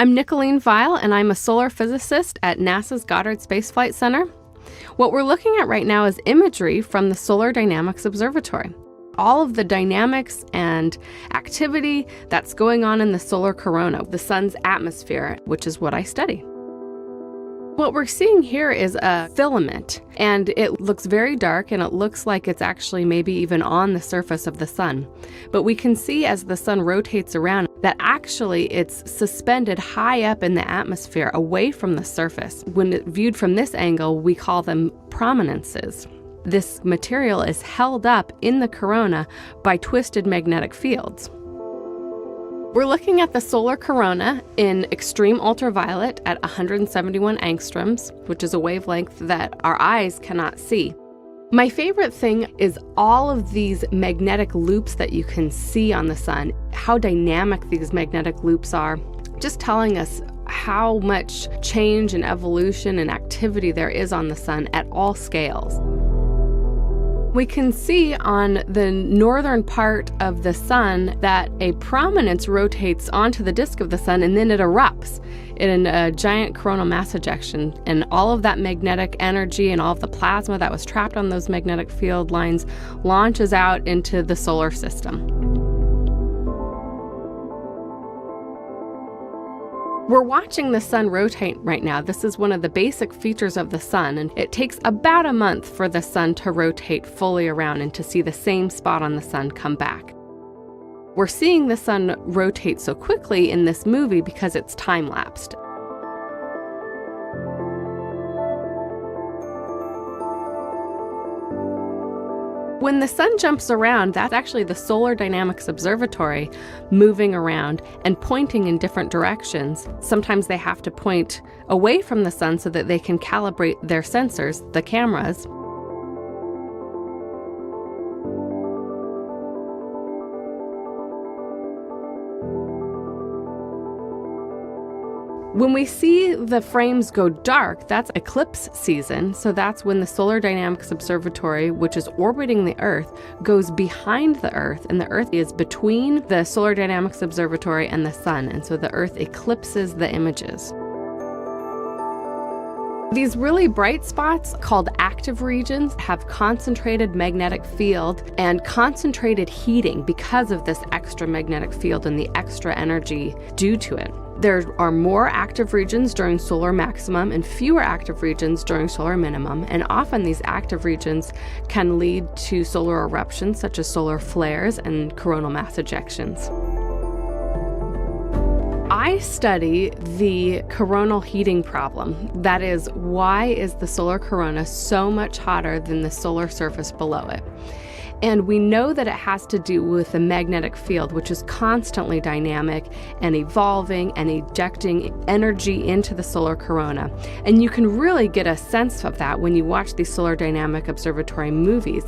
I'm Nicolene Weil, and I'm a solar physicist at NASA's Goddard Space Flight Center. What we're looking at right now is imagery from the Solar Dynamics Observatory. All of the dynamics and activity that's going on in the solar corona, the sun's atmosphere, which is what I study. What we're seeing here is a filament, and it looks very dark, and it looks like it's actually maybe even on the surface of the sun. But we can see as the sun rotates around that actually it's suspended high up in the atmosphere away from the surface. When viewed from this angle, we call them prominences. This material is held up in the corona by twisted magnetic fields. We're looking at the solar corona in extreme ultraviolet at 171 angstroms, which is a wavelength that our eyes cannot see. My favorite thing is all of these magnetic loops that you can see on the sun, how dynamic these magnetic loops are, just telling us how much change and evolution and activity there is on the sun at all scales. We can see on the northern part of the sun that a prominence rotates onto the disk of the sun, and then it erupts in a giant coronal mass ejection. And all of that magnetic energy and all of the plasma that was trapped on those magnetic field lines launches out into the solar system. We're watching the sun rotate right now. This is one of the basic features of the sun, and it takes about a month for the sun to rotate fully around and to see the same spot on the sun come back. We're seeing the sun rotate so quickly in this movie because it's time-lapsed. When the sun jumps around, that's actually the Solar Dynamics Observatory moving around and pointing in different directions. Sometimes they have to point away from the sun so that they can calibrate their sensors, the cameras. When we see the frames go dark, that's eclipse season. So that's when the Solar Dynamics Observatory, which is orbiting the Earth, goes behind the Earth, and the Earth is between the Solar Dynamics Observatory and the sun, and so the Earth eclipses the images. These really bright spots, called active regions, have concentrated magnetic field and concentrated heating because of this extra magnetic field and the extra energy due to it. There are more active regions during solar maximum and fewer active regions during solar minimum, and often these active regions can lead to solar eruptions such as solar flares and coronal mass ejections. I study the coronal heating problem. That is, why is the solar corona so much hotter than the solar surface below it? And we know that it has to do with the magnetic field, which is constantly dynamic and evolving and ejecting energy into the solar corona. And you can really get a sense of that when you watch these Solar Dynamic Observatory movies.